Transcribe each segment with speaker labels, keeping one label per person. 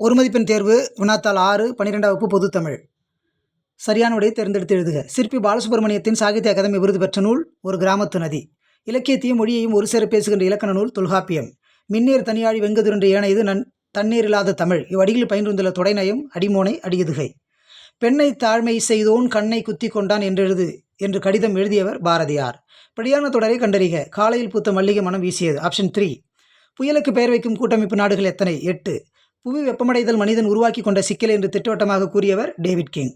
Speaker 1: ஒரு மதிப்பெண் தேர்வு வினாத்தாள் 6 12ஆம் வகுப்பு பொதுத்தமிழ். சரியான விடையை தேர்ந்தெடுத்து எழுதுக. சிற்பி பாலசுப்ரமணியத்தின் சாகித்ய அகாதமி விருது பெற்ற நூல் ஒரு கிராமத்து நதி. இலக்கியத்தையும் மொழியையும் ஒரு சேர பேசுகின்ற இலக்கண நூல் தொல்காப்பியம். மின்னேர் தனியாழி வெங்குதிரண்டு ஏனையது தண்ணீரில்லாத தமிழ். இவ்வடிகளில் பயின்றுந்துள்ள தொடைநயம் அடிமோனை அடியதுகை. பெண்ணை தாழ்மை செய்தோன் கண்ணை குத்தி கொண்டான் என்றெழுது என்று கடிதம் எழுதியவர் பாரதியார். படியான தொடரை கண்டறிக. காலையில் பூத்த மல்லிகை மனம் வீசியது. ஆப்ஷன் 3. புயலுக்கு பெயர் வைக்கும் கூட்டமைப்பு நாடுகள் எத்தனை? 8. புவி வெப்பமடைதல் மனிதன் உருவாக்கி கொண்ட சிக்கல் என்று திட்டவட்டமாக கூறியவர் டேவிட் கிங்.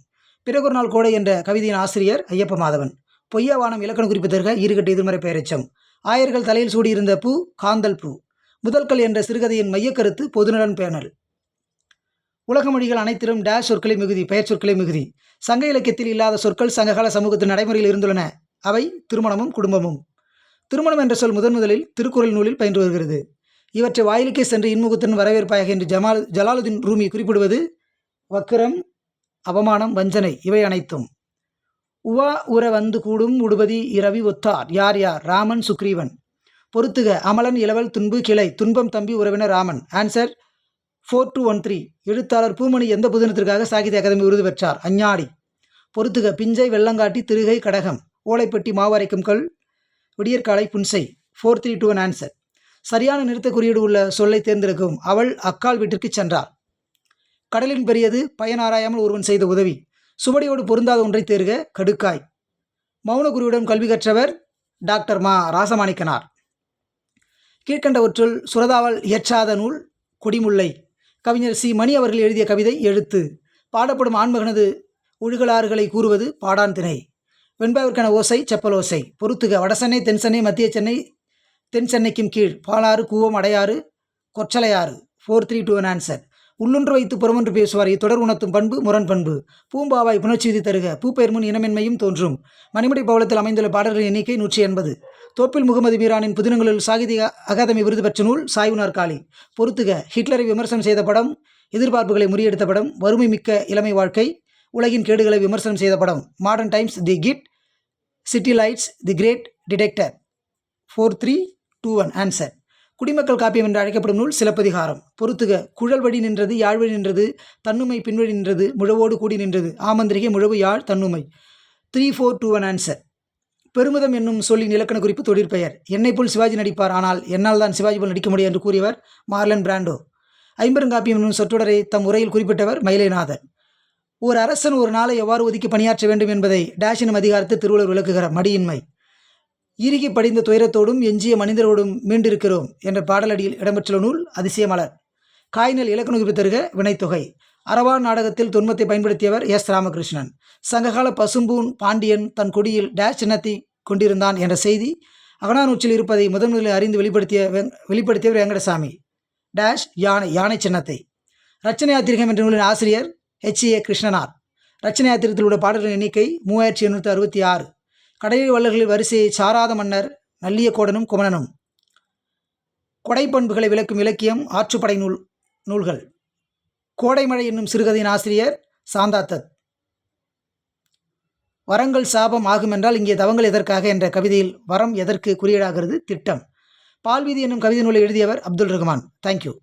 Speaker 1: பிறகொரு நாள் கோடை என்ற கவிதையின் ஆசிரியர் ஐயப்ப மாதவன். பொய்யாவானம் இலக்கண குறிப்பு தருக. ஈறுகட்டு எதிர்மறை பெயரெச்சம். ஆயர்கள் தலையில் சூடியிருந்த பூ காந்தல் பூ. முதல்கள் என்ற சிறுகதையின் மையக்கருத்து பொதுநலன் பேணல். உலக மொழிகள் அனைத்திலும் டேஷ் சொற்களை மிகுதி, பெயர் சொற்களை மிகுதி. சங்க இலக்கியத்தில் இல்லாத சொற்கள் சங்ககால சமூகத்தின் நடைமுறையில் இருந்துள்ளன. அவை திருமணமும் குடும்பமும். திருமணம் என்ற சொல் முதலில் திருக்குறள் நூலில் பயின்று வருகிறது. இவற்றை வாயிலுக்கே சென்று இன்முகத்துடன் வரவேற்பாயாக என்று ஜலாலுதீன் ரூமி குறிப்பிடுவது வக்கிரம், அவமானம், வஞ்சனை இவை அனைத்தும். உவா உற வந்து கூடும் உடுபதி இரவி ஒத்தார் யார் யார்? ராமன், சுக்ரீவன். பொறுத்துக. அமலன், இளவல், துன்பு, கிளை. துன்பம் தம்பி உறவினர் ராமன். ஆன்சர் 4213. எழுத்தாளர் பூமணி எந்த புதினத்திற்காக சாகித்ய அகாதமி விருது பெற்றார்? அஞ்ஞாடி. பொறுத்துக. பிஞ்சை, வெள்ளங்காட்டி, திருகை, கடகம். ஓலைப்பட்டி, மாவரைக்கும் கல், விடியற்காலை, புன்சை. 4321 ஆன்சர். சரியான நிறுத்த குறியீடு உள்ள சொல்லை தேர்ந்தெடுக்கவும். அவள் அக்கால் வீட்டிற்கு சென்றார். கடலின் பெரியது பயனாராயாமல் ஒருவன் செய்த உதவி. சுவடியோடு பொருந்தாத ஒன்றை தேர்க. கடுக்காய். மௌனகுருவிடம் கல்வி கற்றவர் டாக்டர் மா ராசமாணிக்கனார். கீழ்கண்டவற்றுள் சுரதாவால் இயற்றாத நூல் கொடிமுல்லை. கவிஞர் சி மணி அவர்கள் எழுதிய கவிதை எழுத்து. பாடப்படும் ஆண்மகனது ஒழுகலாறுகளை கூறுவது பாடான் திணை. வெண்பாவிற்கான ஓசை செப்பலோசை. பொறுத்துக. வடசென்னை, தென்சென்னை, மத்திய சென்னை, தென் சென்னைக்கும் கீழ். பாலாறு, கூவம், அடையாறு, கொற்றலையாறு. 4321 ஆன்சர். உள்ளொன்று வைத்து புறமொன்று பேசுவார். இத்தொடர் உணர்த்தும் பண்பு முரண் பண்பு. பூம்பாவாய் புணர்ச்சி விதி தருக. பூப்பெயர் முன் இனமென்மையும் தோன்றும். மணிமடை பவளத்தில் அமைந்துள்ள பாடல்களின் எண்ணிக்கை 180. தோப்பில் முகமது மீரானின் புதினங்களில் சாகித்ய அகாதமி விருது பெற்ற நூல் சாய்வு நாற்காலி. பொறுத்துக. ஹிட்லரை விமர்சனம் செய்த படம், எதிர்பார்ப்புகளை முறியெடுத்த படம், வறுமை மிக்க இளமை வாழ்க்கை, உலகின் கேடுகளை விமர்சனம் செய்த படம், மாடர்ன் டைம்ஸ், தி கிட், சிட்டி லைட்ஸ், தி கிரேட் டிடெக்டர். 4321 ஆன்சர். குடிமக்கள் காப்பியம் என்று அழைக்கப்படும் நூல் சிலப்பதிகாரம். பொறுத்துக. குழல் வழி நின்றது, யாழ்வழி நின்றது, தன்னுமை பின்வழி நின்றது, முழவோடு கூடி நின்றது. ஆமந்திரிகை, முழவு, யாழ், தன்னுமை. 3421 ஆன்சர். பெருமிதம் என்னும் சொல்லின் இலக்கண குறிப்பு தொழிற்பெயர். என்னை போல் சிவாஜி நடிப்பார், ஆனால் என்னால் தான் சிவாஜி போல் நடிக்க முடியும் என்று கூறியவர் மார்லன் பிராண்டோ. ஐம்பெருங்காப்பியம் என்னும் சொற்றொடரை தம் உரையில் குறிப்பிட்டவர் மயிலைநாதன். ஒரு அரசன் ஒரு நாளை எவ்வாறு ஒதுக்கி பணியாற்ற வேண்டும் என்பதை டேஷ் எனும் அதிகாரத்தில் திருவள்ளுவர் விளக்குகிறார். மடியின்மை. இறுகி படிந்த துயரத்தோடும் எஞ்சிய மனிதரோடும் மீண்டிருக்கிறோம் என்ற பாடலடியில் இடம்பெற்றுள்ள நூல் அதிசயமலர். காய்நெல் இலக்கண குறிப்பு தருக. வினைத்தொகை. அரவான் நாடகத்தில் தொன்மத்தை பயன்படுத்தியவர் எஸ் ராமகிருஷ்ணன். சங்ககால பசும்பூன் பாண்டியன் தன் கொடியில் டேஷ் சின்னத்தை கொண்டிருந்தான் என்ற செய்தி அகனானூற்றில் இருப்பதை முதலில் அறிந்து வெளிப்படுத்தியவர் வெங்கடசாமி. டேஷ் யானை, யானை சின்னத்தை. ரச்சனை யாத்திரிகம் என்ற நூலின் ஆசிரியர் H.A. கிருஷ்ணனார். ரச்சனை யாத்திரத்தில் உள்ள பாடல்களின் எண்ணிக்கை 3866. கடை வள்ளல்களில் வரிசையை சாராத மன்னர் நல்லிய கோடனும் குமணனும். கொடைப்பண்புகளை விளக்கும் இலக்கியம் ஆற்றுப்படை நூல்கள். கோடைமழை என்னும் சிறுகதையின் ஆசிரியர் சாந்தாத்தத். வரங்கள் சாபம் ஆகுமென்றால் இங்கே தவங்கள் எதற்காக என்ற கவிதையில் வரம் எதற்கு குறியீடாகிறது? திட்டம். பால்வீதி என்னும் கவிதை நூலை எழுதியவர் அப்துல் ரஹ்மான். தேங்க்யூ.